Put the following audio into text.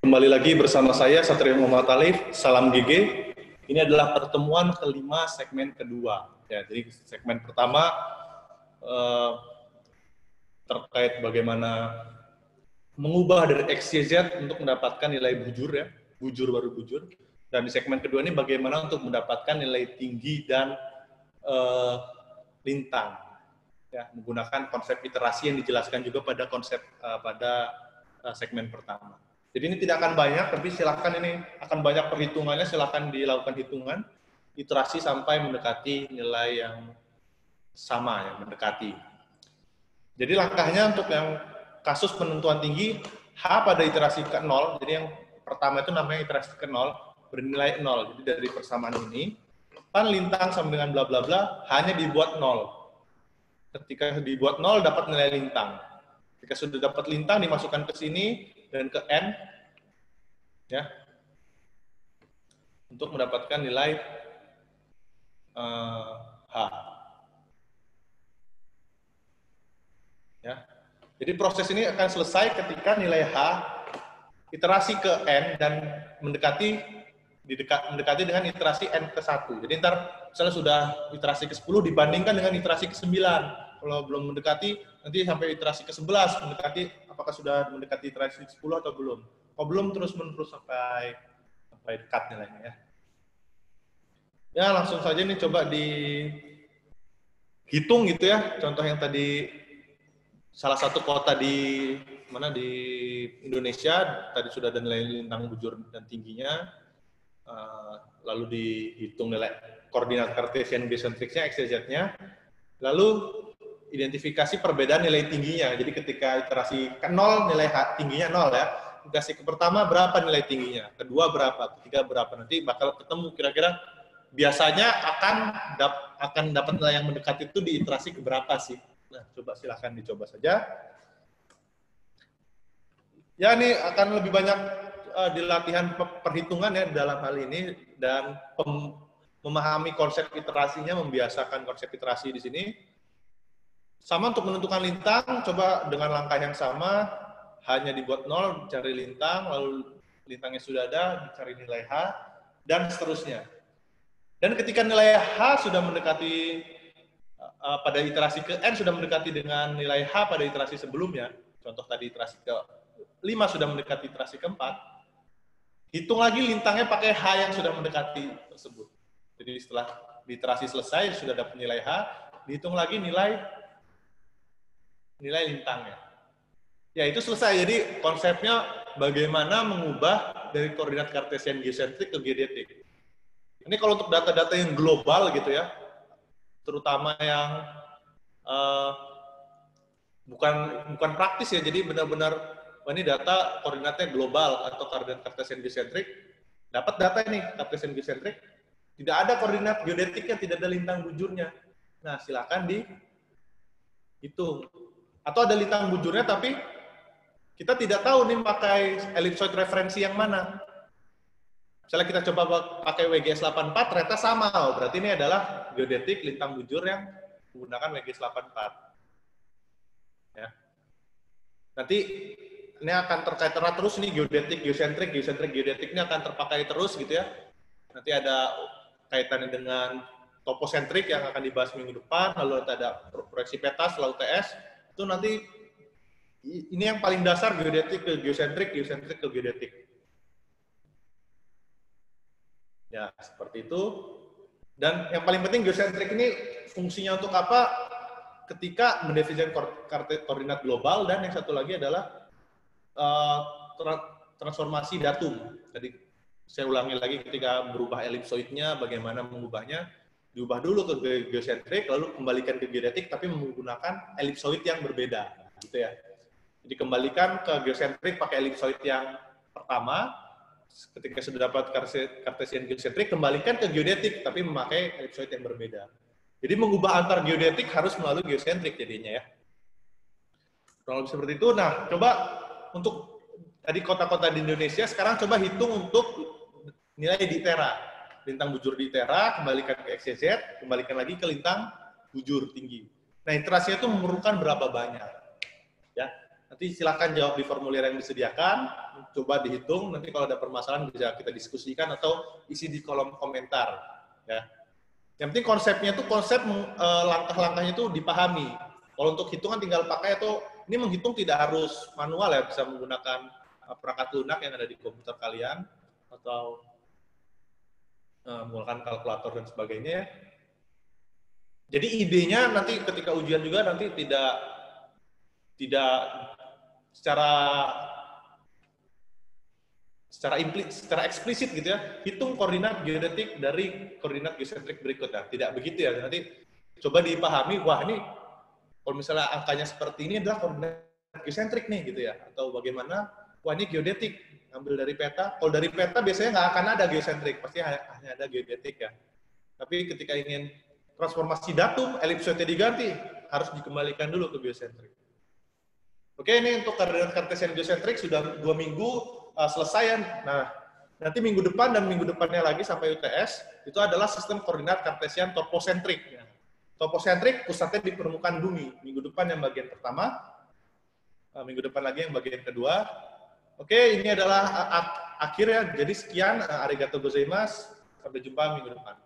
kembali lagi bersama saya Satria Muhammad Alif, Salam GG. Ini adalah pertemuan kelima segmen kedua. Ya, jadi segmen pertama terkait bagaimana mengubah dari X, Y, Z untuk mendapatkan nilai bujur ya, bujur baru bujur. Dan di segmen kedua ini bagaimana untuk mendapatkan nilai tinggi dan lintang. Ya, menggunakan konsep iterasi yang dijelaskan juga pada segmen pertama. Jadi ini tidak akan banyak, tapi silakan ini akan banyak perhitungannya, silakan dilakukan hitungan, iterasi sampai mendekati nilai yang sama, yang mendekati. Jadi langkahnya untuk yang kasus penentuan tinggi, H pada iterasi ke 0, jadi yang pertama itu namanya iterasi ke 0, bernilai 0. Jadi dari persamaan ini, kan lintang sama dengan bla bla bla, hanya dibuat 0. Ketika dibuat 0, dapat nilai lintang. Ketika sudah dapat lintang, dimasukkan ke sini, dan ke N, ya, untuk mendapatkan nilai H. Ya. Jadi proses ini akan selesai ketika nilai H iterasi ke N dan mendekati dengan iterasi N ke 1. Jadi ntar misalnya sudah iterasi ke 10 dibandingkan dengan iterasi ke 9. Kalau belum mendekati, nanti sampai iterasi ke 11, mendekati apakah sudah mendekati iterasi 10 atau belum. Kalau belum terus-menerus sampai dekat nilainya ya. Ya, langsung saja nih coba dihitung gitu ya. Contoh yang tadi salah satu kota di Indonesia tadi sudah ada nilai lintang bujur dan tingginya. Lalu dihitung nilai koordinat kartesian geosentriknya, X, Y, Z-nya. Lalu identifikasi perbedaan nilai tingginya. Jadi ketika iterasi ke 0 nilai tingginya 0 ya. Iterasi ke pertama berapa nilai tingginya, kedua berapa, ketiga berapa, nanti bakal ketemu kira-kira biasanya akan dapat nilai yang mendekati itu di iterasi ke berapa sih. Nah, coba silahkan dicoba saja. Ya, ini akan lebih banyak di latihan perhitungan ya dalam hal ini, dan memahami konsep iterasinya, membiasakan konsep iterasi di sini. Sama untuk menentukan lintang, coba dengan langkah yang sama, hanya dibuat 0, cari lintang, lalu lintangnya sudah ada, dicari nilai H, dan seterusnya. Dan ketika nilai H sudah mendekati, pada iterasi ke N sudah mendekati dengan nilai H pada iterasi sebelumnya, contoh tadi iterasi ke 5 sudah mendekati iterasi ke 4, hitung lagi lintangnya pakai H yang sudah mendekati tersebut. Jadi setelah iterasi selesai, sudah dapat nilai H, dihitung lagi nilai lintangnya. Ya, itu selesai. Jadi konsepnya bagaimana mengubah dari koordinat kartesian geosentrik ke geodetik. Ini kalau untuk data-data yang global gitu ya, terutama yang bukan praktis ya, jadi benar-benar ini data koordinatnya global atau koordinat kartesian geosentrik, dapat data ini kartesian geosentrik, tidak ada koordinat geodetiknya, tidak ada lintang bujurnya. Nah, silakan dihitung. Atau ada lintang bujurnya tapi kita tidak tahu nih pakai ellipsoid referensi yang mana. Misalnya kita coba pakai WGS 84, ternyata sama. Oh, berarti ini adalah geodetik lintang bujur yang menggunakan WGS 84. Ya. Nanti ini akan terkait terus nih geodetik, geosentrik, geodetik ini akan terpakai terus gitu ya. Nanti ada kaitannya dengan toposentrik yang akan dibahas minggu depan, lalu ada proyeksi peta, lalu TS. Itu nanti ini yang paling dasar, geodetik ke geosentrik ke geodetik. Ya, seperti itu. Dan yang paling penting geosentrik ini fungsinya untuk apa? Ketika mendefinisikan koordinat global, dan yang satu lagi adalah transformasi datum. Jadi saya ulangi lagi, ketika berubah elipsoidnya, bagaimana mengubahnya? Diubah dulu ke geosentrik, lalu kembalikan ke geodetik, tapi menggunakan elipsoid yang berbeda, gitu ya. Dikembalikan ke geosentrik pakai elipsoid yang pertama, ketika sudah dapat kartesian geosentrik, kembalikan ke geodetik, tapi memakai elipsoid yang berbeda. Jadi mengubah antar geodetik harus melalui geosentrik jadinya ya. Kurang lebih seperti itu. Nah, coba untuk tadi kota-kota di Indonesia, sekarang coba hitung untuk nilai di tera. Lintang bujur di tera, kembalikan ke X, Y, Z, kembalikan lagi ke lintang bujur tinggi. Nah, iterasinya itu memerlukan berapa banyak. Ya. Nanti silakan jawab di formulir yang disediakan, coba dihitung, nanti kalau ada permasalahan bisa kita diskusikan atau isi di kolom komentar. Ya. Yang penting konsepnya itu langkah-langkahnya itu dipahami. Kalau untuk hitungan tinggal pakai atau ini menghitung tidak harus manual ya, bisa menggunakan perangkat lunak yang ada di komputer kalian atau menggunakan kalkulator dan sebagainya. Jadi idenya nanti ketika ujian juga nanti tidak secara eksplisit gitu ya, hitung koordinat geodetik dari koordinat geosentrik berikutnya. Tidak begitu ya. Nanti coba dipahami, wah ini kalau misalnya angkanya seperti ini adalah koordinat geosentrik nih gitu ya. Atau bagaimana, wah ini geodetik, ngambil dari peta. Kalau dari peta biasanya nggak akan ada geosentrik, pasti hanya ada geodetik ya. Tapi ketika ingin transformasi datum, elipsoidnya diganti, harus dikembalikan dulu ke geosentrik. Oke, ini untuk koordinat kartesian geosentrik sudah 2 minggu selesai ya. Nah, nanti minggu depan dan minggu depannya lagi sampai UTS, itu adalah sistem koordinat kartesian toposentrik. Toposentrik pusatnya di permukaan bumi. Minggu depan yang bagian pertama, minggu depan lagi yang bagian kedua. Oke, ini adalah akhir ya. Jadi sekian, arigatou gozaimasu. Sampai jumpa minggu depan.